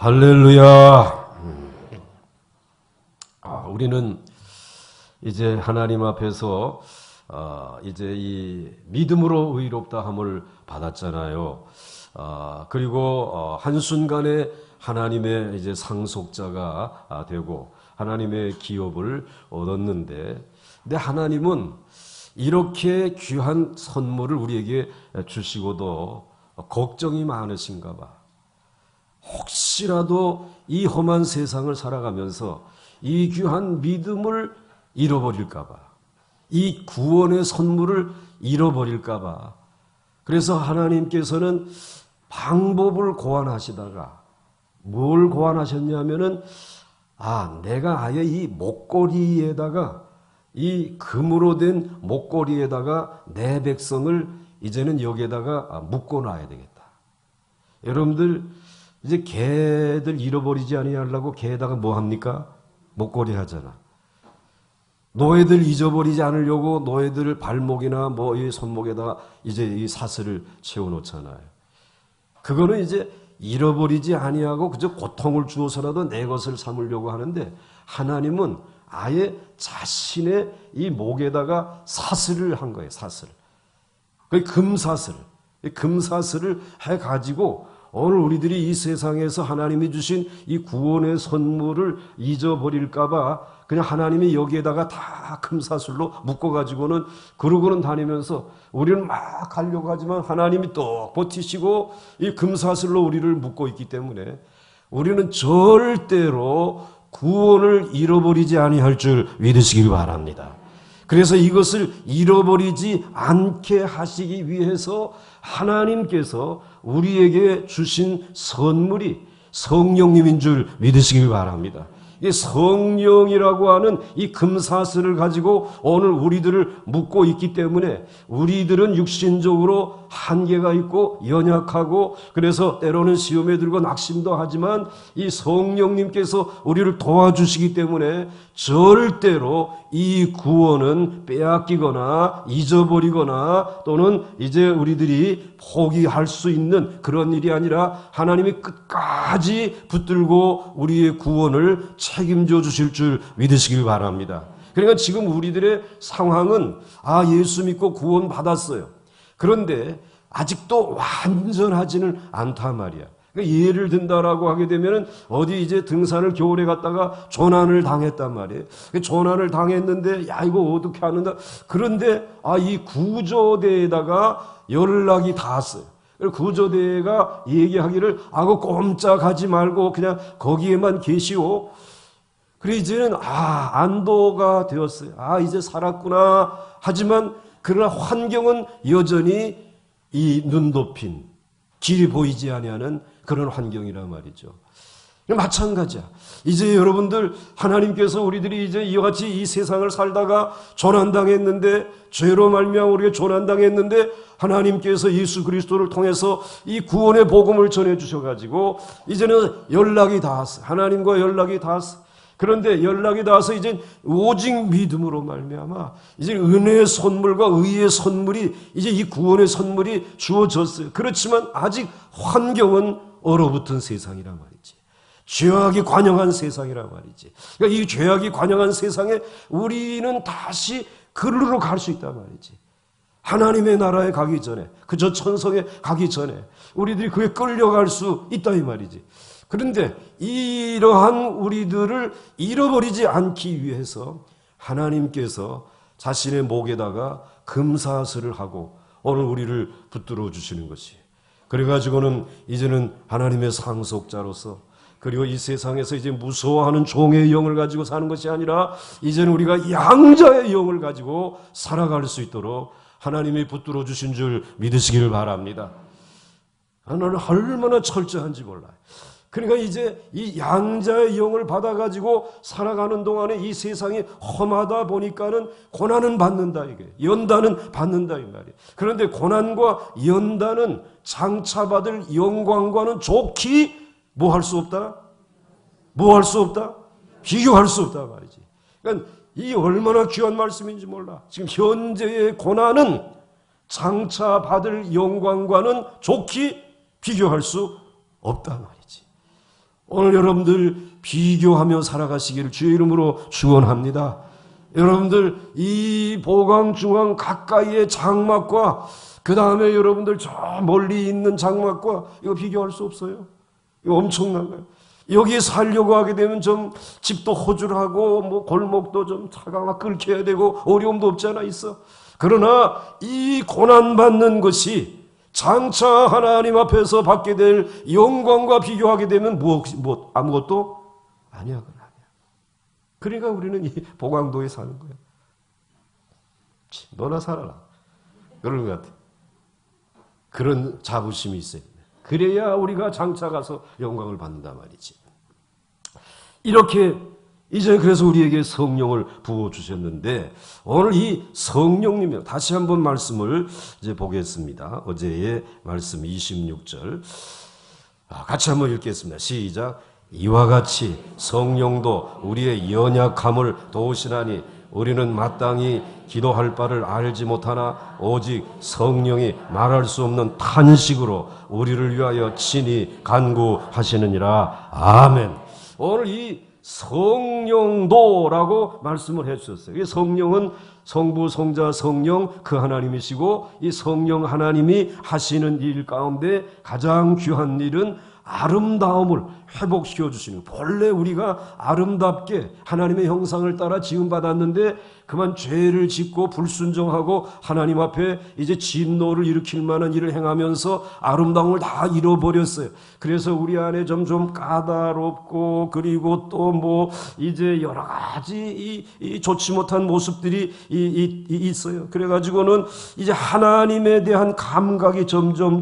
할렐루야. 우리는 이제 하나님 앞에서 이제 이 믿음으로 의롭다 함을 받았잖아요. 그리고 한순간에 하나님의 이제 상속자가 되고 하나님의 기업을 얻었는데, 근데 하나님은 이렇게 귀한 선물을 우리에게 주시고도 걱정이 많으신가 봐. 혹시라도 이 험한 세상을 살아가면서 이 귀한 믿음을 잃어버릴까 봐, 이 구원의 선물을 잃어버릴까 봐. 그래서 하나님께서는 방법을 고안하시다가 뭘 고안하셨냐면은 내가 아예 이 목걸이에다가, 이 금으로 된 목걸이에다가 내 백성을 이제는 여기에다가 묶어놔야 되겠다. 여러분들 이제 개들 잃어버리지 아니하려고 개에다가 뭐 합니까? 목걸이 하잖아. 노예들 잊어버리지 않으려고 노예들 발목이나 뭐 이 손목에다가 이제 이 사슬을 채워놓잖아요. 그거는 이제 잃어버리지 아니하고 그저 고통을 주어서라도 내 것을 삼으려고 하는데, 하나님은 아예 자신의 이 목에다가 사슬을 한 거예요. 사슬. 그 금사슬. 금사슬을 해가지고 오늘 우리들이 이 세상에서 하나님이 주신 이 구원의 선물을 잊어버릴까봐 그냥 하나님이 여기에다가 다 금사슬로 묶어가지고는 그러고는 다니면서 우리는 막 가려고 하지만 하나님이 또 버티시고 이 금사슬로 우리를 묶고 있기 때문에 우리는 절대로 구원을 잃어버리지 아니할 줄 믿으시길 바랍니다. 그래서 이것을 잃어버리지 않게 하시기 위해서 하나님께서 우리에게 주신 선물이 성령님인 줄 믿으시길 바랍니다. 이 성령이라고 하는 이 금사슬을 가지고 오늘 우리들을 묶고 있기 때문에 우리들은 육신적으로 한계가 있고 연약하고 그래서 때로는 시험에 들고 낙심도 하지만 이 성령님께서 우리를 도와주시기 때문에 절대로 이 구원은 빼앗기거나 잊어버리거나 또는 이제 우리들이 포기할 수 있는 그런 일이 아니라 하나님이 끝까지 붙들고 우리의 구원을 책임져 주실 줄 믿으시길 바랍니다. 그러니까 지금 우리들의 상황은 예수 믿고 구원 받았어요. 그런데 아직도 완전하지는 않단 말이야. 그러니까 예를 든다라고 하게 되면 어디 이제 등산을 겨울에 갔다가 조난을 당했단 말이에요. 조난을 당했는데 이거 어떻게 하는다. 그런데 이 구조대에다가 연락이 닿았어요. 구조대가 얘기하기를 그거 꼼짝하지 말고 그냥 거기에만 계시오. 그래 이제는 안도가 되었어요. 이제 살았구나. 하지만 그러나 환경은 여전히 이 눈 덮인 길이 보이지 아니하는 그런 환경이란 말이죠. 마찬가지야. 이제 여러분들 하나님께서 우리들이 이제 이와 같이 이 세상을 살다가 조난당했는데, 죄로 말미암아 우리가 조난당했는데 하나님께서 예수 그리스도를 통해서 이 구원의 복음을 전해 주셔가지고 이제는 연락이 닿았어. 하나님과 연락이 닿았어. 그런데 연락이 닿아서 이제 오직 믿음으로 말미암아 이제 은혜의 선물과 의의 선물이 이제 이 구원의 선물이 주어졌어요. 그렇지만 아직 환경은 얼어붙은 세상이란 말이지. 죄악이 관영한 세상이란 말이지. 그러니까 이 죄악이 관영한 세상에 우리는 다시 그리로 갈 수 있단 말이지. 하나님의 나라에 가기 전에, 그저 천성에 가기 전에 우리들이 그에 끌려갈 수 있다 이 말이지. 그런데 이러한 우리들을 잃어버리지 않기 위해서 하나님께서 자신의 목에다가 금사슬을 하고 오늘 우리를 붙들어 주시는 것이, 그래가지고는 이제는 하나님의 상속자로서, 그리고 이 세상에서 이제 무서워하는 종의 영을 가지고 사는 것이 아니라 이제는 우리가 양자의 영을 가지고 살아갈 수 있도록 하나님이 붙들어 주신 줄 믿으시기를 바랍니다. 나는 얼마나 철저한지 몰라요. 그러니까 이제 이 양자의 영을 받아가지고 살아가는 동안에 이 세상이 험하다 보니까는 고난은 받는다, 이게. 연단은 받는다, 이 말이에요. 그런데 고난과 연단은 장차받을 영광과는 좋기 뭐 할 수 없다? 뭐 할 수 없다? 비교할 수 없다, 말이지. 그러니까 이 얼마나 귀한 말씀인지 몰라. 지금 현재의 고난은 장차받을 영광과는 좋기 비교할 수 없다, 말이지. 오늘 여러분들 비교하며 살아가시기를 주의 이름으로 축원합니다. 여러분들 이 보강중앙 가까이의 장막과 그 다음에 여러분들 저 멀리 있는 장막과 이거 비교할 수 없어요. 이거 엄청난 거예요. 여기에 살려고 하게 되면 좀 집도 허술하고 뭐 골목도 좀 차가 끓여야 되고 어려움도 없지 않아 있어. 그러나 이 고난받는 것이 장차 하나님 앞에서 받게 될 영광과 비교하게 되면 아무것도 아니야. 그러니까 우리는 이 보강도에 사는 거야. 너나 살아라. 그런 것 같아. 그런 자부심이 있어요. 그래야 우리가 장차 가서 영광을 받는단 말이지. 이렇게 이제 그래서 우리에게 성령을 부어주셨는데 오늘 이 성령님이요. 다시 한번 말씀을 이제 보겠습니다. 어제의 말씀 26절. 같이 한번 읽겠습니다. 시작. 이와 같이 성령도 우리의 연약함을 도우시나니 우리는 마땅히 기도할 바를 알지 못하나 오직 성령이 말할 수 없는 탄식으로 우리를 위하여 친히 간구하시느니라. 아멘. 오늘 이 성령도라고 말씀을 해주셨어요. 이 성령은 성부, 성자, 성령 그 하나님이시고 이 성령 하나님이 하시는 일 가운데 가장 귀한 일은 아름다움을 회복시켜 주시는 거예요. 본래 우리가 아름답게 하나님의 형상을 따라 지음받았는데 그만 죄를 짓고 불순종하고 하나님 앞에 이제 진노를 일으킬 만한 일을 행하면서 아름다움을 다 잃어버렸어요. 그래서 우리 안에 점점 까다롭고 그리고 또 뭐 이제 여러 가지 이 좋지 못한 모습들이 있어요. 그래가지고는 이제 하나님에 대한 감각이 점점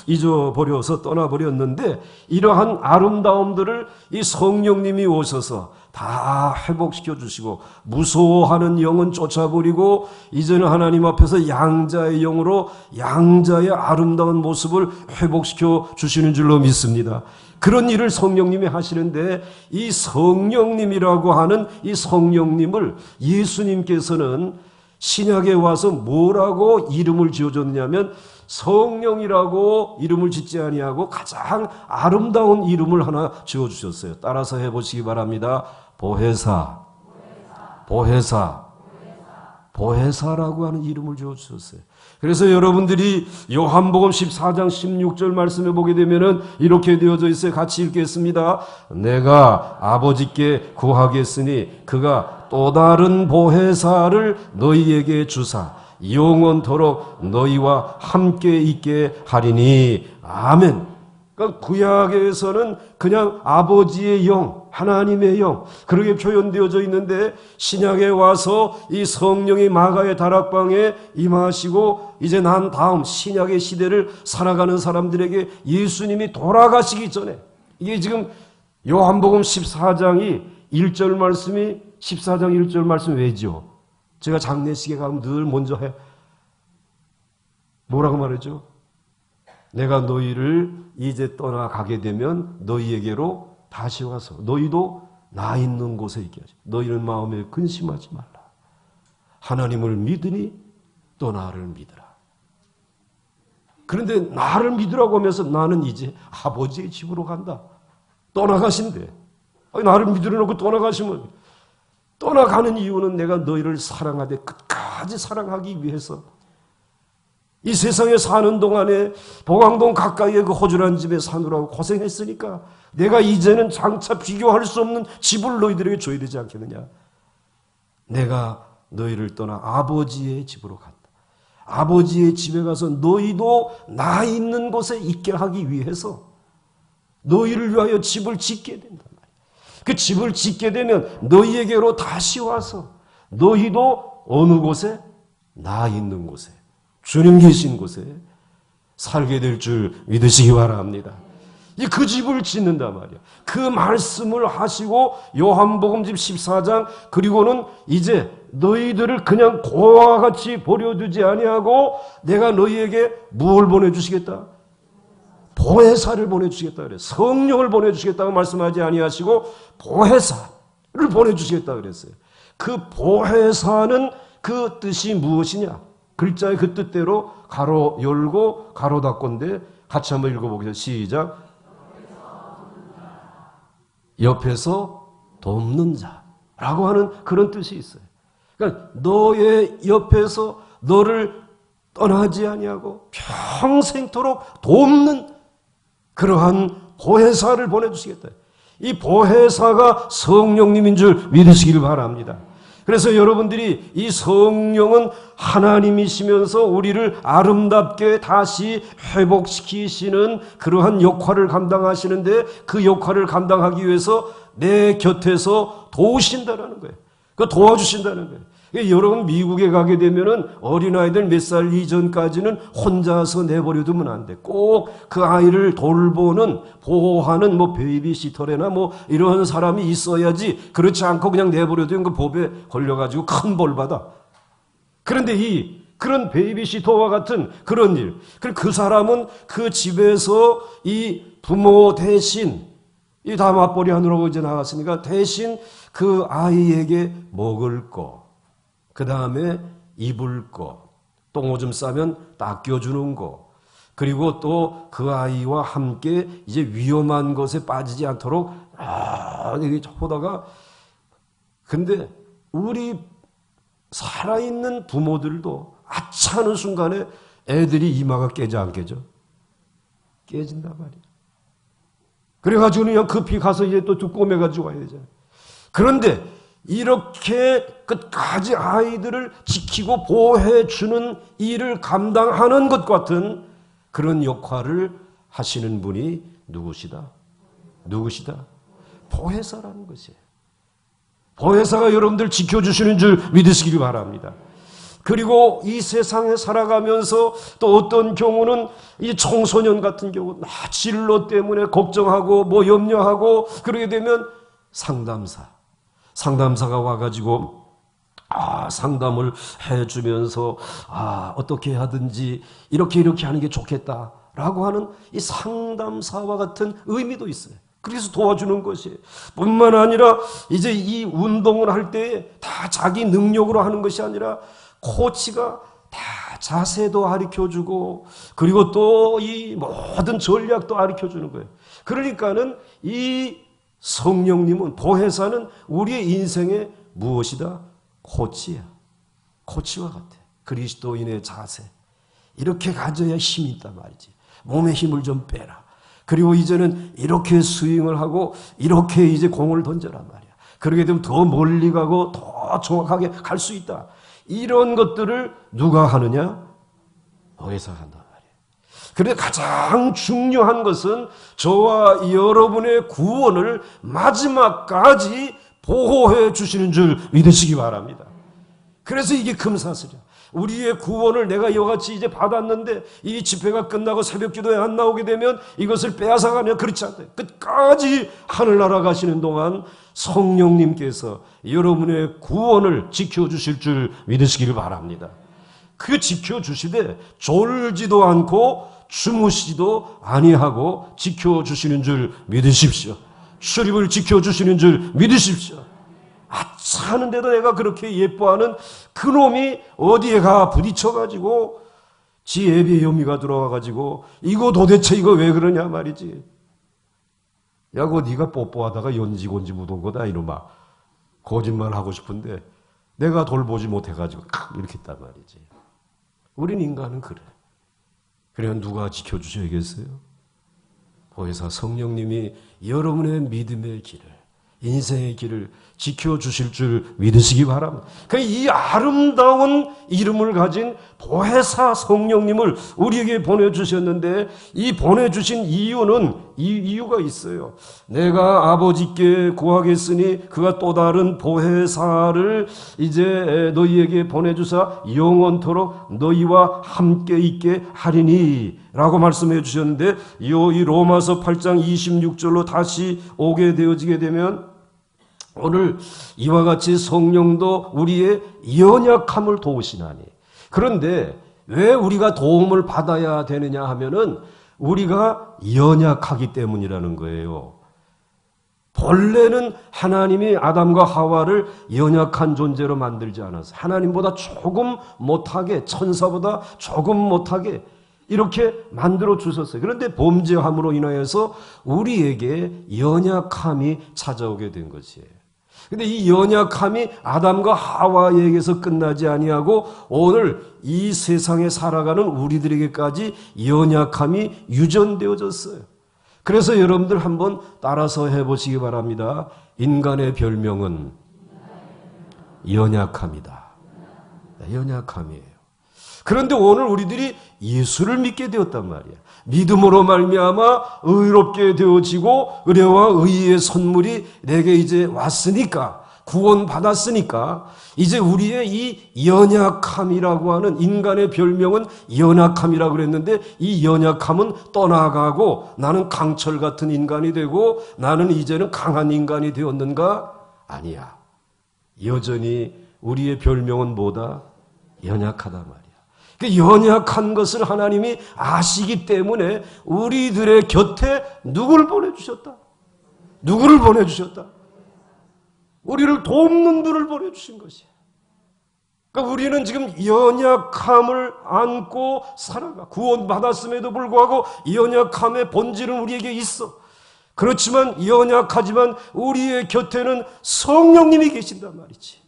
잊어버려서 떠나버렸는데 이러한 아름다움들을 이 성령님이 오셔서 다 회복시켜 주시고 무서워하는 영은 쫓아버리고 이제는 하나님 앞에서 양자의 영으로 양자의 아름다운 모습을 회복시켜 주시는 줄로 믿습니다. 그런 일을 성령님이 하시는데 이 성령님이라고 하는 이 성령님을 예수님께서는 신약에 와서 뭐라고 이름을 지어줬냐면 성령이라고 이름을 짓지 아니하고 가장 아름다운 이름을 하나 지어주셨어요. 따라서 해보시기 바랍니다. 보혜사라고 하는 이름을 지어주셨어요. 그래서 여러분들이 요한복음 14장 16절 말씀에 보게 되면은 이렇게 되어져 있어요. 같이 읽겠습니다. 내가 아버지께 구하겠으니 그가 또 다른 보혜사를 너희에게 주사 영원토록 너희와 함께 있게 하리니. 아멘. 그러니까 구약에서는 그냥 아버지의 영, 하나님의 영 그렇게 표현되어져 있는데 신약에 와서 이 성령이 마가의 다락방에 임하시고 이제 난 다음 신약의 시대를 살아가는 사람들에게 예수님이 돌아가시기 전에 이게 지금 요한복음 14장이 1절 말씀이 14장 1절 말씀 왜죠? 제가 장례식에 가면 늘 먼저 해 뭐라고 말했죠? 내가 너희를 이제 떠나가게 되면 너희에게로 다시 와서 너희도 나 있는 곳에 있게 하시. 너희는 마음에 근심하지 말라. 하나님을 믿으니 또 나를 믿으라. 그런데 나를 믿으라고 하면서 나는 이제 아버지의 집으로 간다. 떠나가신대. 나를 믿으려 놓고 떠나가시면 떠나가는 이유는 내가 너희를 사랑하되 끝까지 사랑하기 위해서 이 세상에 사는 동안에 보강동 가까이에 그 허술한 집에 사느라고 고생했으니까 내가 이제는 장차 비교할 수 없는 집을 너희들에게 줘야 되지 않겠느냐. 내가 너희를 떠나 아버지의 집으로 간다. 아버지의 집에 가서 너희도 나 있는 곳에 있게 하기 위해서 너희를 위하여 집을 짓게 된단 말이야. 그 집을 짓게 되면 너희에게로 다시 와서 너희도 어느 곳에? 나 있는 곳에 주님 계신 곳에 살게 될 줄 믿으시기 바랍니다. 그 집을 짓는단 말이야. 그 말씀을 하시고 요한복음 14장 그리고는 이제 너희들을 그냥 고와 같이 버려두지 아니하고 내가 너희에게 무엇을 보내주시겠다? 보혜사를 보내주시겠다 그래. 성령을 보내주시겠다고 말씀하지 아니하시고 보혜사를 보내주시겠다 그랬어요. 그 보혜사는 그 뜻이 무엇이냐? 글자의 그 뜻대로 가로 열고 가로 닫고인데 같이 한번 읽어보겠습니다. 시작. 옆에서 돕는 자라고 하는 그런 뜻이 있어요. 그러니까 너의 옆에서 너를 떠나지 아니하고 평생토록 돕는 그러한 보혜사를 보내주시겠다. 이 보혜사가 성령님인 줄 믿으시길 바랍니다. 그래서 여러분들이 이 성령은 하나님이시면서 우리를 아름답게 다시 회복시키시는 그러한 역할을 감당하시는데 그 역할을 감당하기 위해서 내 곁에서 도우신다는 거예요. 그 도와주신다는 거예요. 여러분 미국에 가게 되면은 어린아이들 몇 살 이전까지는 혼자서 내버려 두면 안 돼. 꼭 그 아이를 돌보는 보호하는 뭐 베이비시터래나 뭐 이런 사람이 있어야지. 그렇지 않고 그냥 내버려 두면 그 법에 걸려가지고 큰 벌 받아. 그런데 그런 베이비시터와 같은 그런 일, 그 사람은 그 집에서 이 부모 대신 이 다 맞벌이 하느라고 이제 나갔으니까 대신 그 아이에게 먹을 거, 그 다음에 입을 거, 똥오줌 싸면 닦여주는 거, 그리고 또 그 아이와 함께 이제 위험한 것에 빠지지 않도록 이렇게 보다가, 근데 우리 살아있는 부모들도 아차하는 순간에 애들이 이마가 깨져 안 깨져? 깨진단 말이야. 그래가지고 그냥 급히 가서 이제 또 꼬매가지고 와야 되잖아요. 그런데 이렇게 끝까지 아이들을 지키고 보호해주는 일을 감당하는 것 같은 그런 역할을 하시는 분이 누구시다? 보혜사라는 것이에요. 보혜사가 여러분들 지켜주시는 줄 믿으시길 바랍니다. 그리고 이 세상에 살아가면서 또 어떤 경우는 이 청소년 같은 경우 진로 때문에 걱정하고 뭐 염려하고 그러게 되면 상담사가 와가지고 상담을 해주면서 어떻게 하든지 이렇게 하는 게 좋겠다라고 하는 이 상담사와 같은 의미도 있어요. 그래서 도와주는 것이에요. 뿐만 아니라 이제 이 운동을 할 때 다 자기 능력으로 하는 것이 아니라 코치가 다 자세도 가르쳐주고 그리고 또 이 모든 전략도 가르쳐주는 거예요. 그러니까는 이 성령님은, 보혜사는 우리의 인생의 무엇이다? 코치야. 코치와 같아. 그리스도인의 자세. 이렇게 가져야 힘이 있단 말이지. 몸에 힘을 좀 빼라. 그리고 이제는 이렇게 스윙을 하고 이렇게 이제 공을 던져란 말이야. 그러게 되면 더 멀리 가고 더 정확하게 갈 수 있다. 이런 것들을 누가 하느냐? 보혜사가 한단 말이에요. 그런데 가장 중요한 것은 저와 여러분의 구원을 마지막까지 보호해 주시는 줄 믿으시기 바랍니다. 그래서 이게 금사슬이야. 우리의 구원을 내가 이와같이 이제 받았는데 이 집회가 끝나고 새벽기도에 안 나오게 되면 이것을 빼앗아가냐? 그렇지 않다. 끝까지 하늘나라 가시는 동안 성령님께서 여러분의 구원을 지켜주실 줄 믿으시기를 바랍니다. 그 지켜주시되 졸지도 않고 주무시지도 아니하고 지켜주시는 줄 믿으십시오. 출입을 지켜주시는 줄 믿으십시오. 하는데도 내가 그렇게 예뻐하는 그놈이 어디에 가 부딪혀가지고 지 애비의 yo미가 들어와가지고 이거 도대체 이거 왜 그러냐 말이지. 야, 그거 네가 뽀뽀하다가 연지곤지 묻은 거다 이놈아. 거짓말하고 싶은데 내가 돌보지 못해가지고 이렇게 했단 말이지. 우린 인간은 그래. 그래 누가 지켜주셔야겠어요? 보혜사 성령님이 여러분의 믿음의 길을, 인생의 길을 지켜주실 줄 믿으시기 바랍니다. 이 아름다운 이름을 가진 보혜사 성령님을 우리에게 보내주셨는데 이 보내주신 이유가 있어요. 내가 아버지께 구하겠으니 그가 또 다른 보혜사를 이제 너희에게 보내주사 영원토록 너희와 함께 있게 하리니 라고 말씀해 주셨는데 이 로마서 8장 26절로 다시 오게 되어지게 되면 오늘 이와 같이 성령도 우리의 연약함을 도우시나니. 그런데 왜 우리가 도움을 받아야 되느냐 하면은 우리가 연약하기 때문이라는 거예요. 본래는 하나님이 아담과 하와를 연약한 존재로 만들지 않았어요. 하나님보다 조금 못하게, 천사보다 조금 못하게 이렇게 만들어 주셨어요. 그런데 범죄함으로 인하여서 우리에게 연약함이 찾아오게 된 것이에요. 근데 이 연약함이 아담과 하와에게서 끝나지 아니하고 오늘 이 세상에 살아가는 우리들에게까지 연약함이 유전되어졌어요. 그래서 여러분들 한번 따라서 해보시기 바랍니다. 인간의 별명은 연약함이다. 연약함이에요. 그런데 오늘 우리들이 예수를 믿게 되었단 말이에요. 믿음으로 말미암아 의롭게 되어지고 은혜와 의의 선물이 내게 이제 왔으니까, 구원받았으니까 이제 우리의 이 연약함이라고 하는, 인간의 별명은 연약함이라고 그랬는데 이 연약함은 떠나가고 나는 강철 같은 인간이 되고 나는 이제는 강한 인간이 되었는가? 아니야. 여전히 우리의 별명은 뭐다? 연약하다 말이야. 그 연약한 것을 하나님이 아시기 때문에 우리들의 곁에 누구를 보내주셨다? 누구를 보내주셨다? 우리를 돕는 분을 보내주신 것이에요. 그러니까 우리는 지금 연약함을 안고 살아가. 구원받았음에도 불구하고 연약함의 본질은 우리에게 있어. 그렇지만 연약하지만 우리의 곁에는 성령님이 계신단 말이지.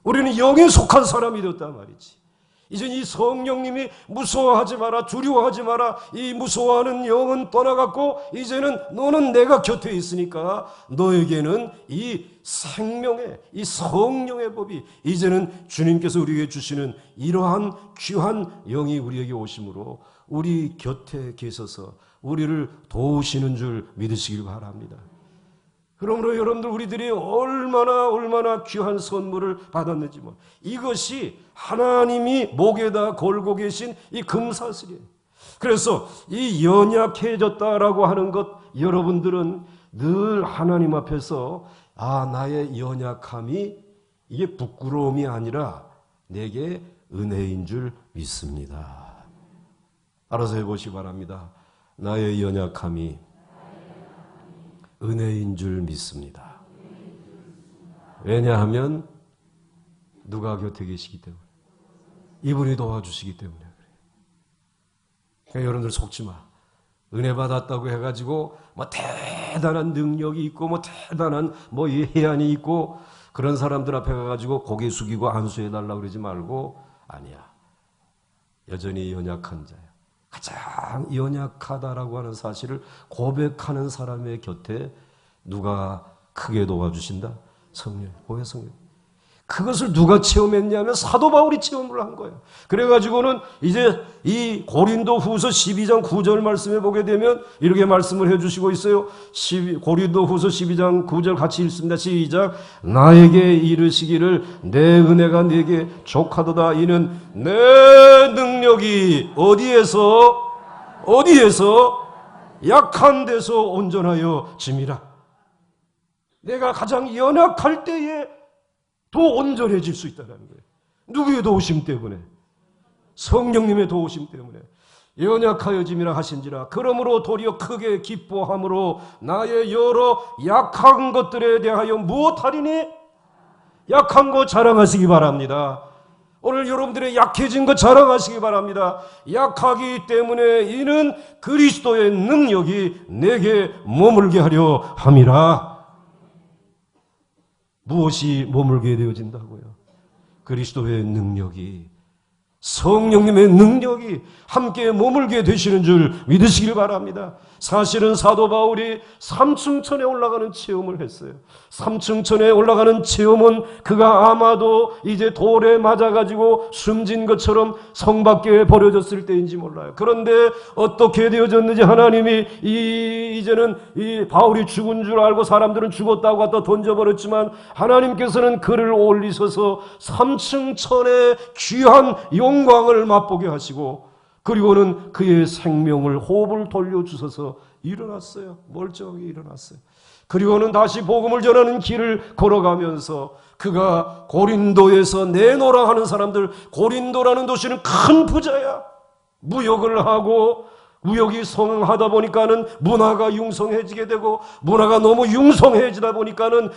우리는 영에 속한 사람이 되었단 말이지. 이제 이 성령님이 무서워하지 마라, 두려워하지 마라. 이 무서워하는 영은 떠나갔고 이제는 너는 내가 곁에 있으니까 너에게는 이 생명의, 이 성령의 법이 이제는 주님께서 우리에게 주시는 이러한 귀한 영이 우리에게 오심으로 우리 곁에 계셔서 우리를 도우시는 줄 믿으시길 바랍니다. 그러므로 여러분들 우리들이 얼마나 귀한 선물을 받았는지 이것이 하나님이 목에다 걸고 계신 이 금사슬이에요. 그래서 이 연약해졌다라고 하는 것, 여러분들은 늘 하나님 앞에서 나의 연약함이 이게 부끄러움이 아니라 내게 은혜인 줄 믿습니다. 알아서 해보시기 바랍니다. 나의 연약함이 은혜인 줄 믿습니다. 왜냐하면 누가 곁에 계시기 때문에, 이분이 도와주시기 때문에 그래요. 그러니까 여러분들 속지 마. 은혜 받았다고 해가지고 대단한 능력이 있고 대단한 이 해안이 있고 그런 사람들 앞에 가가지고 고개 숙이고 안수해달라고 그러지 말고, 아니야. 여전히 연약한 자야. 가장 연약하다라고 하는 사실을 고백하는 사람의 곁에 누가 크게 도와주신다? 성령. 뭐야 성령? 그것을 누가 체험했냐면 사도 바울이 체험을 한 거예요. 그래가지고는 이제 이 고린도 후서 12장 9절 말씀에 보게 되면 이렇게 말씀을 해주시고 있어요. 고린도 후서 12장 9절 같이 읽습니다. 시작. 나에게 이르시기를 내 은혜가 네게 족하도다. 이는 내 능력이 어디에서 약한 데서 온전하여 짐이라. 내가 가장 연약할 때에 더 온전해질 수 있다는 거예요. 누구의 도우심 때문에? 성령님의 도우심 때문에. 연약하여짐이라 하신지라. 그러므로 도리어 크게 기뻐함으로 나의 여러 약한 것들에 대하여 무엇하리니? 약한 것 자랑하시기 바랍니다. 오늘 여러분들의 약해진 것 자랑하시기 바랍니다. 약하기 때문에 이는 그리스도의 능력이 내게 머물게 하려 함이라. 무엇이 머물게 되어진다고요? 그리스도의 능력이, 성령님의 능력이 함께 머물게 되시는 줄 믿으시길 바랍니다. 사실은 사도 바울이 3층천에 올라가는 체험을 했어요. 3층천에 올라가는 체험은 그가 아마도 이제 돌에 맞아가지고 숨진 것처럼 성 밖에 버려졌을 때인지 몰라요. 그런데 어떻게 되어졌는지 하나님이 이제는 이 바울이 죽은 줄 알고 사람들은 죽었다고 갖다 던져버렸지만 하나님께서는 그를 올리셔서 3층천의 귀한 영광을 맛보게 하시고 그리고는 그의 생명을 호흡을 돌려주셔서 일어났어요. 멀쩡하게 일어났어요. 그리고는 다시 복음을 전하는 길을 걸어가면서 그가 고린도에서 내노라 하는 사람들, 고린도라는 도시는 큰 부자야. 무역을 하고 무역이 성하다 보니까는 문화가 융성해지게 되고 문화가 너무 융성해지다 보니까는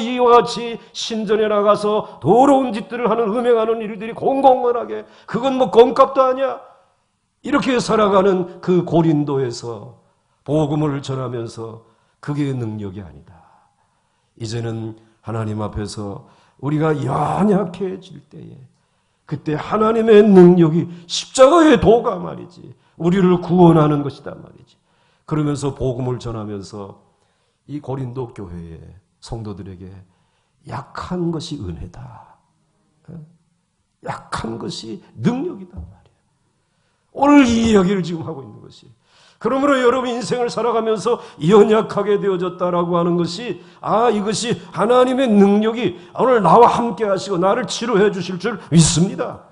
이와 같이 신전에 나가서 더러운 짓들을 하는 음행하는 일들이 공공연하게, 그건 껌값도 아니야. 이렇게 살아가는 그 고린도에서 복음을 전하면서 그게 능력이 아니다. 이제는 하나님 앞에서 우리가 연약해질 때에 그때 하나님의 능력이 십자가의 도가 말이지 우리를 구원하는 것이다 말이지. 그러면서 복음을 전하면서 이 고린도 교회의 성도들에게 약한 것이 은혜다. 약한 것이 능력이다 말이에요. 오늘 이 이야기를 지금 하고 있는 것이. 그러므로 여러분 인생을 살아가면서 연약하게 되어졌다라고 하는 것이 이것이 하나님의 능력이 오늘 나와 함께 하시고 나를 치료해 주실 줄 믿습니다.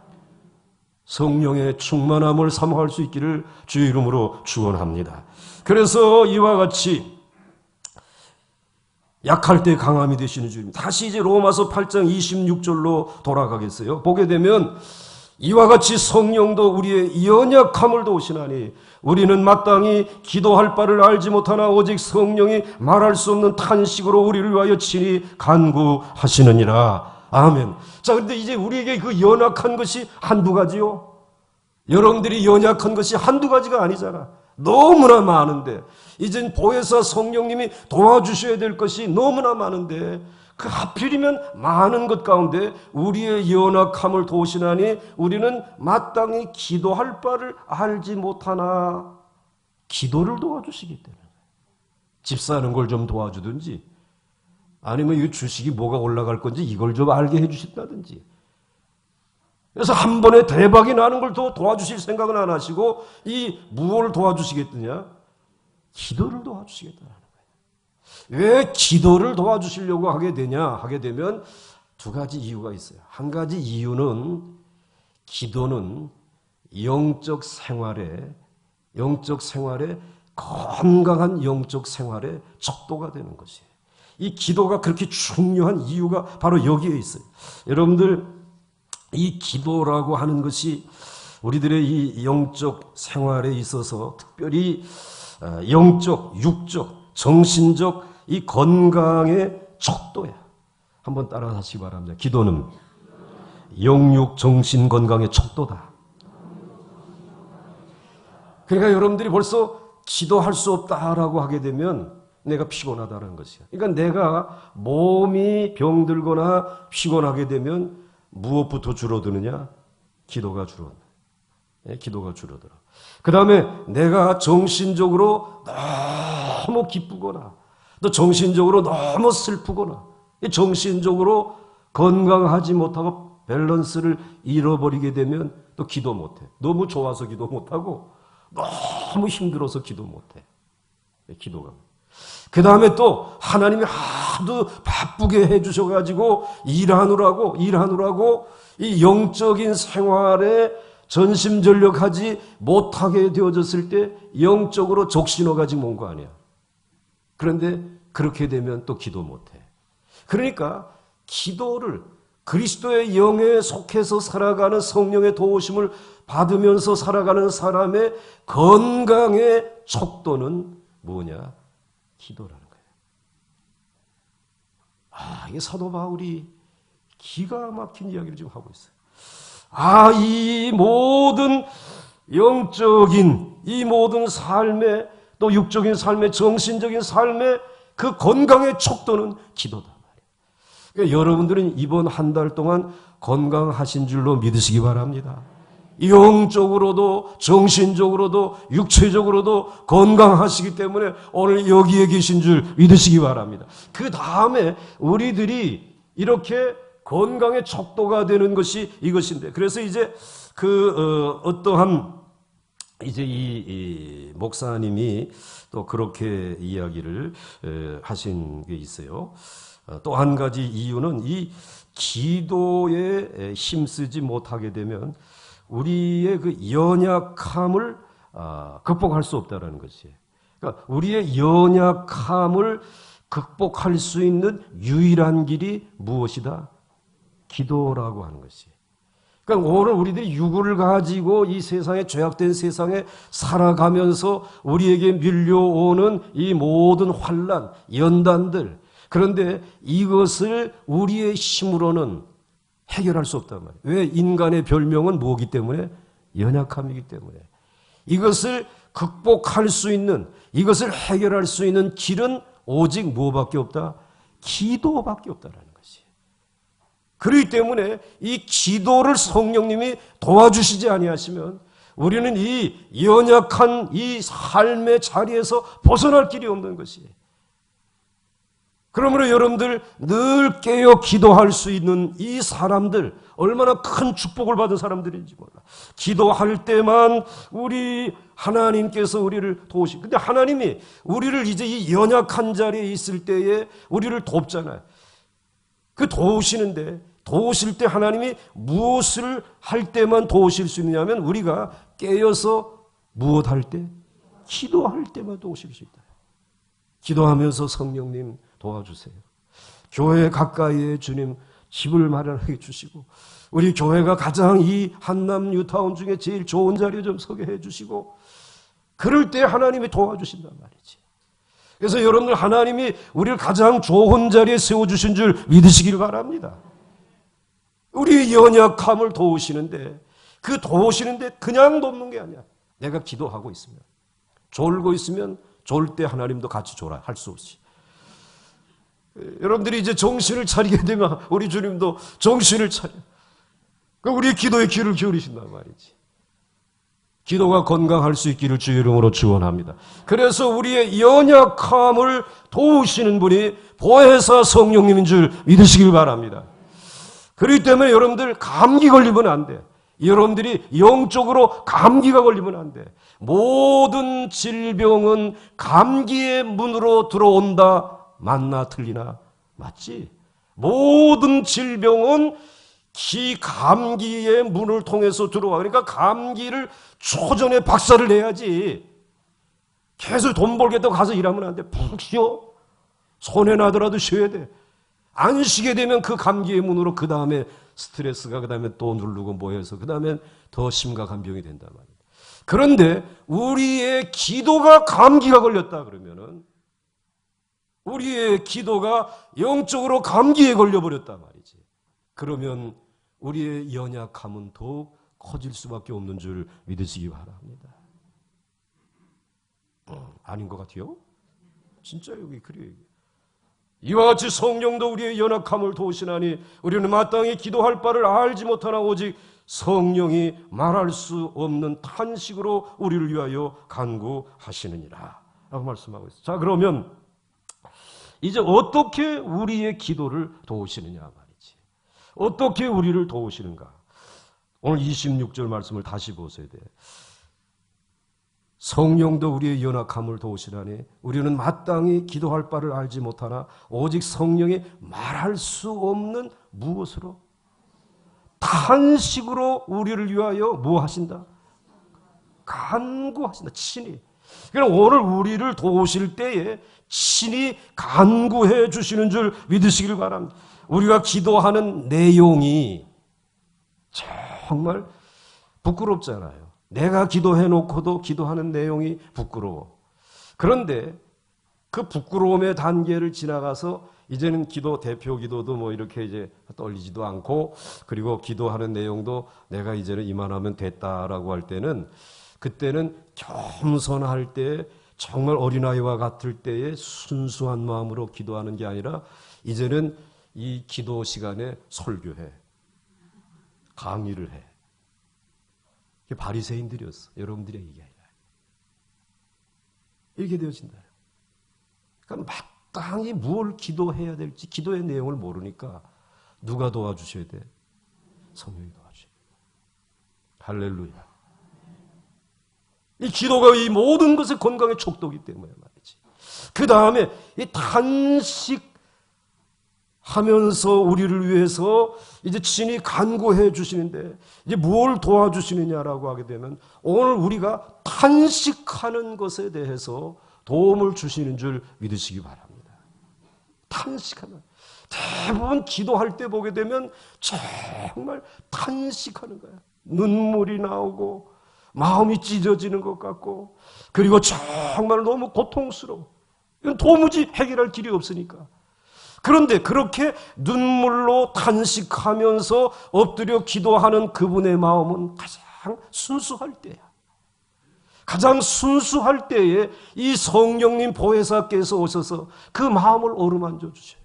성령의 충만함을 사모할 수 있기를 주의 이름으로 축원합니다. 그래서 이와 같이 약할 때 강함이 되시는 주입니다. 다시 이제 로마서 8장 26절로 돌아가겠어요. 보게 되면 이와 같이 성령도 우리의 연약함을 도우시나니 우리는 마땅히 기도할 바를 알지 못하나 오직 성령이 말할 수 없는 탄식으로 우리를 위하여 친히 간구하시느니라. 아멘. 자, 그런데 이제 우리에게 그 연약한 것이 한두 가지요? 여러분들이 연약한 것이 한두 가지가 아니잖아. 너무나 많은데 이젠 보혜사 성령님이 도와주셔야 될 것이 너무나 많은데 그 하필이면 많은 것 가운데 우리의 연약함을 도우시나니 우리는 마땅히 기도할 바를 알지 못하나 기도를 도와주시기 때문에 집 사는 걸 좀 도와주든지 아니면 이 주식이 뭐가 올라갈 건지 이걸 좀 알게 해주신다든지 그래서 한 번에 대박이 나는 걸 더 도와주실 생각은 안 하시고 이 무엇을 도와주시겠느냐? 기도를 도와주시겠다는 거예요. 왜 기도를 도와주시려고 하게 되면 두 가지 이유가 있어요. 한 가지 이유는 기도는 영적 생활에 건강한 영적 생활의 척도가 되는 것이에요. 이 기도가 그렇게 중요한 이유가 바로 여기에 있어요. 여러분들 이 기도라고 하는 것이 우리들의 이 영적 생활에 있어서 특별히 영적, 육적, 정신적 이 건강의 척도야. 한번 따라 하시기 바랍니다. 기도는 영육, 정신 건강의 척도다. 그러니까 여러분들이 벌써 기도할 수 없다라고 하게 되면 내가 피곤하다는 것이야. 그러니까 내가 몸이 병들거나 피곤하게 되면 무엇부터 줄어드느냐? 기도가 줄어든다. 기도가 줄어들어. 그 다음에 내가 정신적으로 너무 기쁘거나 또 정신적으로 너무 슬프거나 정신적으로 건강하지 못하고 밸런스를 잃어버리게 되면 또 기도 못해. 너무 좋아서 기도 못하고 너무 힘들어서 기도 못해. 기도가. 그 다음에 또 하나님이 하도 바쁘게 해주셔가지고 일하느라고 이 영적인 생활에 전심전력하지 못하게 되어졌을 때 영적으로 적신호가 지금 온 거 아니야. 그런데 그렇게 되면 또 기도 못해. 그러니까 기도를 그리스도의 영에 속해서 살아가는 성령의 도우심을 받으면서 살아가는 사람의 건강의 척도는 뭐냐? 기도라는 거예요. 이게 사도 바울이 기가 막힌 이야기를 지금 하고 있어요. 이 모든 영적인 이 모든 삶의 또 육적인 삶의 정신적인 삶의 그 건강의 척도는 기도다 말이에요. 그러니까 여러분들은 이번 한 달 동안 건강하신 줄로 믿으시기 바랍니다. 영적으로도 정신적으로도 육체적으로도 건강하시기 때문에 오늘 여기에 계신 줄 믿으시기 바랍니다. 그 다음에 우리들이 이렇게 건강의 척도가 되는 것이 이것인데 그래서 이제 어떠한 이제 이 목사님이 또 그렇게 이야기를 하신 게 있어요. 또 한 가지 이유는 이 기도에 힘쓰지 못하게 되면 우리의 그 연약함을 극복할 수 없다는 것이에요. 그러니까 우리의 연약함을 극복할 수 있는 유일한 길이 무엇이다? 기도라고 하는 것이에요. 그러니까 오늘 우리들이 육을 가지고 이 세상에 죄악된 세상에 살아가면서 우리에게 밀려오는 이 모든 환난, 연단들 그런데 이것을 우리의 힘으로는 해결할 수 없단 말이에요. 왜? 인간의 별명은 뭐기 때문에? 연약함이기 때문에. 이것을 극복할 수 있는, 이것을 해결할 수 있는 길은 오직 무엇밖에 없다? 기도밖에 없다라는 것이. 그렇기 때문에 이 기도를 성령님이 도와주시지 아니하시면 우리는 이 연약한 이 삶의 자리에서 벗어날 길이 없는 것이에요. 그러므로 여러분들 늘 깨어 기도할 수 있는 이 사람들, 얼마나 큰 축복을 받은 사람들인지 몰라. 기도할 때만 우리 하나님께서 우리를 도우시. 근데 하나님이 우리를 이제 이 연약한 자리에 있을 때에 우리를 돕잖아요. 그 도우시는데, 도우실 때 하나님이 무엇을 할 때만 도우실 수 있느냐면 우리가 깨어서 무엇 할 때? 기도할 때만 도우실 수 있다. 기도하면서 성령님 도와주세요. 교회 가까이에 주님 집을 마련하게 주시고 우리 교회가 가장 이 한남 뉴타운 중에 제일 좋은 자리에 좀 서게 해주시고 그럴 때 하나님이 도와주신단 말이지. 그래서 여러분들 하나님이 우리를 가장 좋은 자리에 세워주신 줄 믿으시길 바랍니다. 우리 연약함을 도우시는데 그 도우시는데 그냥 돕는 게 아니야. 내가 기도하고 있으면 졸고 있으면 졸 때 하나님도 같이 졸아 할 수 없이. 여러분들이 이제 정신을 차리게 되면 우리 주님도 정신을 차려. 우리의 기도에 귀를 기울이신단 말이지. 기도가 건강할 수 있기를 주의 이름으로 축원합니다. 그래서 우리의 연약함을 도우시는 분이 보혜사 성령님인 줄 믿으시길 바랍니다. 그렇기 때문에 여러분들 감기 걸리면 안 돼. 여러분들이 영적으로 감기가 걸리면 안 돼. 모든 질병은 감기의 문으로 들어온다. 맞나 틀리나? 맞지? 모든 질병은 감기의 문을 통해서 들어와. 그러니까 감기를 초전에 박살을 내야지. 계속 돈 벌겠다고 가서 일하면 안 돼. 푹 쉬어. 손해 나더라도 쉬어야 돼. 안 쉬게 되면 그 감기의 문으로 그 다음에 스트레스가 그 다음에 또 누르고 뭐해서 그 다음에 더 심각한 병이 된단 말이에요. 그런데 우리의 기도가 감기가 걸렸다 그러면은 우리의 기도가 영적으로 감기에 걸려버렸단 말이지. 그러면 우리의 연약함은 더욱 커질 수밖에 없는 줄 믿으시기 바랍니다. 아닌 것 같아요? 진짜 여기 그래요. 이와 같이 성령도 우리의 연약함을 도우시나니 우리는 마땅히 기도할 바를 알지 못하나 오직 성령이 말할 수 없는 탄식으로 우리를 위하여 간구하시느니라 라고 말씀하고 있어요. 자, 그러면 이제 어떻게 우리의 기도를 도우시느냐 말이지. 어떻게 우리를 도우시는가. 오늘 26절 말씀을 다시 보셔야 돼. 성령도 우리의 연약함을 도우시라니 우리는 마땅히 기도할 바를 알지 못하나 오직 성령이 말할 수 없는 무엇으로? 탄식으로 우리를 위하여 뭐 하신다? 간구하신다. 친히. 그럼 오늘 우리를 도우실 때에 친히 간구해 주시는 줄 믿으시길 바랍니다. 우리가 기도하는 내용이 정말 부끄럽잖아요. 내가 기도해 놓고도 기도하는 내용이 부끄러워. 그런데 그 부끄러움의 단계를 지나가서 이제는 기도 대표 기도도 뭐 이렇게 이제 떨리지도 않고 그리고 기도하는 내용도 내가 이제는 이만하면 됐다라고 할 때는 그때는 겸손할 때 정말 어린아이와 같을 때의 순수한 마음으로 기도하는 게 아니라 이제는 이 기도 시간에 설교해. 강의를 해. 이게 바리새인들이었어. 여러분들의 얘기 아니라. 이렇게 되어진다. 그러니까 마땅히 뭘 기도해야 될지 기도의 내용을 모르니까 누가 도와주셔야 돼? 성령이 도와주셔야 돼. 할렐루야. 이 기도가 이 모든 것의 건강의 촉도기 때문에 말이지. 그 다음에 이 탄식하면서 우리를 위해서 이제 친히 간구해 주시는데 이제 뭘 도와주시느냐라고 하게 되면 오늘 우리가 탄식하는 것에 대해서 도움을 주시는 줄 믿으시기 바랍니다. 탄식하는. 대부분 기도할 때 보게 되면 정말 탄식하는 거야. 눈물이 나오고 마음이 찢어지는 것 같고 그리고 정말 너무 고통스러워. 이건 도무지 해결할 길이 없으니까. 그런데 그렇게 눈물로 탄식하면서 엎드려 기도하는 그분의 마음은 가장 순수할 때야. 가장 순수할 때에 이 성령님 보혜사께서 오셔서 그 마음을 어루만져 주셔요.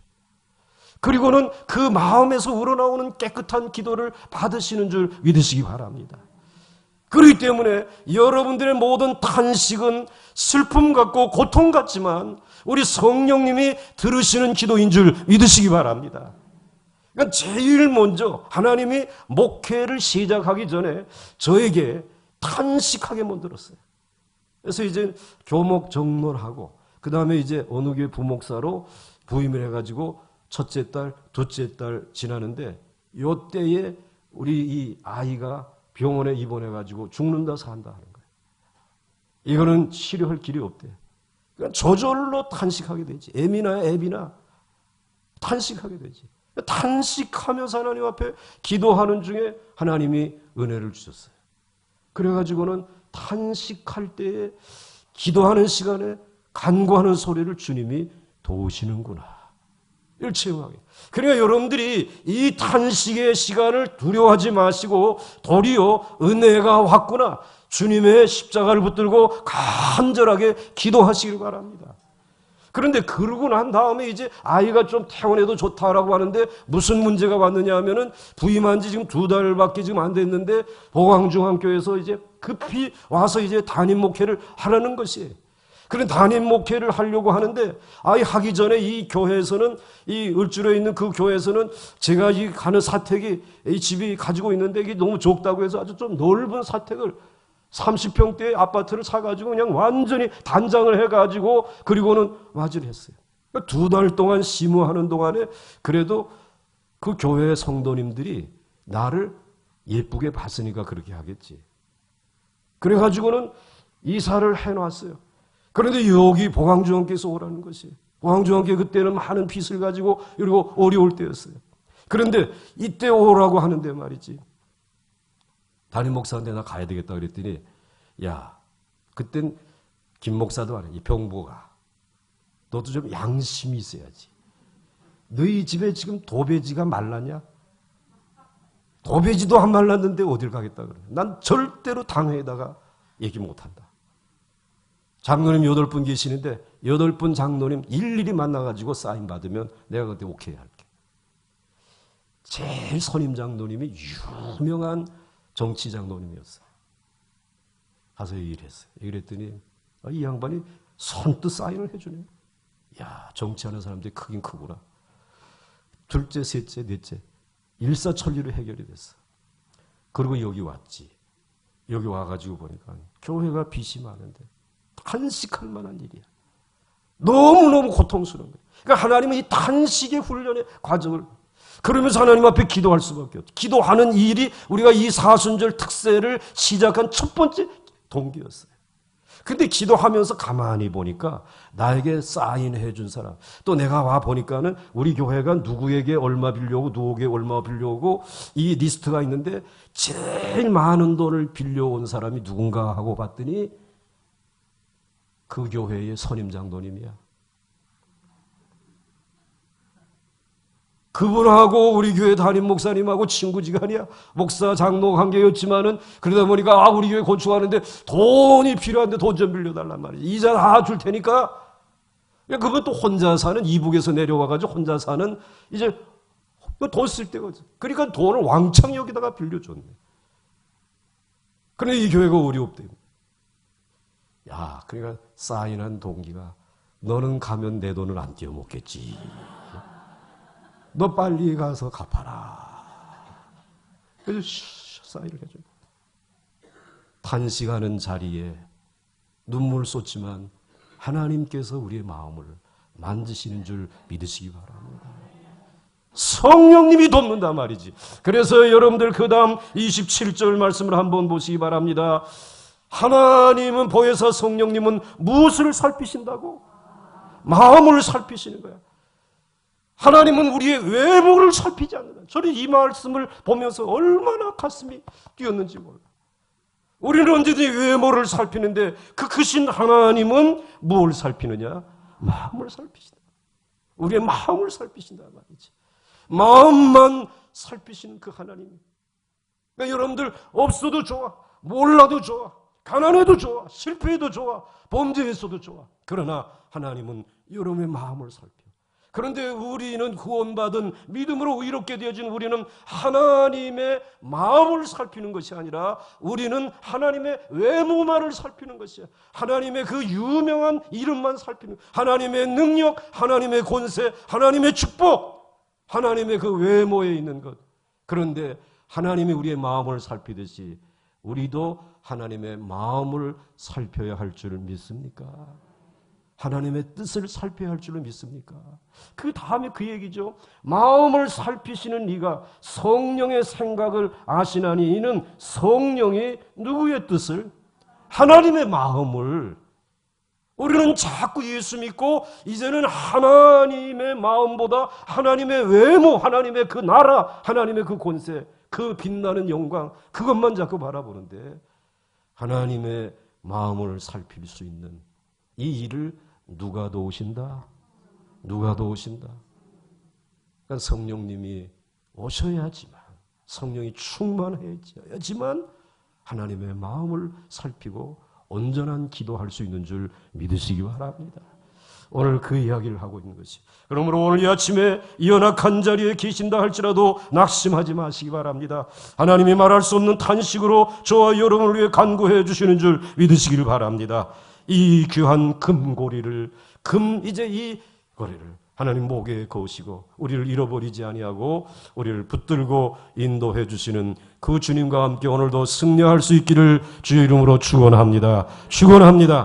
그리고는 그 마음에서 우러나오는 깨끗한 기도를 받으시는 줄 믿으시기 바랍니다. 그렇기 때문에 여러분들의 모든 탄식은 슬픔 같고 고통 같지만 우리 성령님이 들으시는 기도인 줄 믿으시기 바랍니다. 그러니까 제일 먼저 하나님이 목회를 시작하기 전에 저에게 탄식하게 만들었어요. 그래서 이제 교목 정론하고 그 다음에 이제 어느 교회 부목사로 부임을 해가지고 첫째 딸, 둘째 딸 지나는데 요때에 우리 이 아이가 병원에 입원해가지고 죽는다 산다 하는 거예요. 이거는 치료할 길이 없대요. 그러니까 저절로 탄식하게 되지. 애비나 탄식하게 되지. 탄식하면서 하나님 앞에 기도하는 중에 하나님이 은혜를 주셨어요. 그래가지고는 탄식할 때에 기도하는 시간에 간구하는 소리를 주님이 도우시는구나. 이를 체험하게. 그러니까 여러분들이 이 탄식의 시간을 두려워하지 마시고 도리어 은혜가 왔구나. 주님의 십자가를 붙들고 간절하게 기도하시길 바랍니다. 그런데 그러고 난 다음에 이제 아이가 좀 퇴원해도 좋다라고 하는데 무슨 문제가 왔느냐 하면은 부임한 지 지금 2달밖에 지금 안 됐는데 보광중앙교회에서 이제 급히 와서 이제 담임 목회를 하라는 것이에요. 그런 담임 목회를 하려고 하는데 아이 하기 전에 이 교회에서는 이 을주로에 있는 그 교회에서는 제가 이 가는 사택이 이 집이 가지고 있는데 이게 너무 적다고 해서 아주 좀 넓은 사택을 30평대의 아파트를 사가지고 그냥 완전히 단장을 해가지고 그리고는 맞이를 했어요. 2달 동안 심호하는 동안에 그래도 그 교회 성도님들이 나를 예쁘게 봤으니까 그렇게 하겠지. 그래가지고는 이사를 해놨어요. 그런데 여기 보광중앙께서 오라는 것이에요. 보광중앙께 그때는 많은 빚을 가지고 그리고 어려울 때였어요. 그런데 이때 오라고 하는데 말이지. 담임 목사한테 나 가야 되겠다 그랬더니 야 그땐 김 목사도 아니야. 이 병보가 너도 좀 양심이 있어야지. 너희 집에 지금 도배지가 말랐냐? 도배지도 안 말랐는데 어딜 가겠다 그래. 난 절대로 당회에다가 얘기 못한다. 장로님 8분 계시는데 8분 장로님 일일이 만나가지고 사인 받으면 내가 그때 오케이 할게. 제일 선임 장로님이 유명한 정치 장로님이었어요. 가서 얘기를 했어요. 얘기를 했더니 이 양반이 선뜻 사인을 해주네. 야, 정치하는 사람들이 크긴 크구나. 둘째, 셋째, 넷째 일사천리로 해결이 됐어. 그리고 여기 왔지. 여기 와가지고 보니까 교회가 빚이 많은데 탄식할 만한 일이야. 너무너무 고통스러운 거예요. 그러니까 하나님은 이 탄식의 훈련의 과정을 그러면서 하나님 앞에 기도할 수밖에 없죠. 기도하는 일이 우리가 이 사순절 특세를 시작한 첫 번째 동기였어요. 근데 기도하면서 가만히 보니까 나에게 사인해 준 사람, 또 내가 와 보니까는 우리 교회가 누구에게 얼마 빌려오고 누구에게 얼마 빌려오고 이 리스트가 있는데 제일 많은 돈을 빌려온 사람이 누군가 하고 봤더니 그 교회의 선임 장로님이야. 그분하고 우리 교회 담임 목사님하고 친구지간이야. 목사 장로 관계였지만은 그러다 보니까 우리 교회 건축하는데 돈이 필요한데 돈 좀 빌려달란 말이지. 이자 다 줄 테니까. 그분 또 혼자 사는 이북에서 내려와가지고 혼자 사는 이제 돈 쓸 데가 없어. 그러니까 돈을 왕창 여기다가 빌려줬네. 그런데 이 교회가 어렵대. 야, 그러니까 사인한 동기가 너는 가면 내 돈을 안 떼어먹겠지. 너 빨리 가서 갚아라. 그래서 사인을 해줘요. 탄식하는 자리에 눈물 쏟지만 하나님께서 우리의 마음을 만지시는 줄 믿으시기 바랍니다. 성령님이 돕는단 말이지. 그래서 여러분들 그 다음 27절 말씀을 한번 보시기 바랍니다. 하나님은 보혜사 성령님은 무엇을 살피신다고? 마음을 살피시는 거야. 하나님은 우리의 외모를 살피지 않는다. 저는 이 말씀을 보면서 얼마나 가슴이 뛰었는지 몰라. 우리는 언제든지 외모를 살피는데 그 크신 하나님은 뭘 살피느냐? 마음을 살피신다. 우리의 마음을 살피신다 말이지. 마음만 살피시는 그 하나님. 그러니까 여러분들 없어도 좋아. 몰라도 좋아. 가난해도 좋아, 실패해도 좋아, 범죄했어도 좋아. 그러나 하나님은 여러분의 마음을 살펴. 그런데 우리는 구원받은 믿음으로 의롭게 되어진 우리는 하나님의 마음을 살피는 것이 아니라 우리는 하나님의 외모만을 살피는 것이야. 하나님의 그 유명한 이름만 살피는, 하나님의 능력, 하나님의 권세, 하나님의 축복, 하나님의 그 외모에 있는 것. 그런데 하나님이 우리의 마음을 살피듯이 우리도 하나님의 마음을 살펴야 할 줄 믿습니까? 하나님의 뜻을 살펴야 할 줄로 믿습니까? 그 다음에 그 얘기죠. 마음을 살피시는 이가 성령의 생각을 아시나니 이는 성령이 누구의 뜻을? 하나님의 마음을. 우리는 자꾸 예수 믿고 이제는 하나님의 마음보다 하나님의 외모, 하나님의 그 나라, 하나님의 그 권세, 그 빛나는 영광, 그것만 자꾸 바라보는데 하나님의 마음을 살필 수 있는 이 일을 누가 도우신다? 누가 도우신다? 그러니까 성령님이 오셔야지만, 성령이 충만해야지만 하나님의 마음을 살피고 온전한 기도할 수 있는 줄 믿으시기 바랍니다. 오늘 그 이야기를 하고 있는 것이. 그러므로 오늘 이 아침에 이 연약한 자리에 계신다 할지라도 낙심하지 마시기 바랍니다. 하나님이 말할 수 없는 탄식으로 저와 여러분을 위해 간구해 주시는 줄 믿으시길 바랍니다. 이 귀한 금고리를, 이제 이 고리를 하나님 목에 거시고 우리를 잃어버리지 아니하고 우리를 붙들고 인도해 주시는 그 주님과 함께 오늘도 승리할 수 있기를 주의 이름으로 축원합니다. 축원합니다.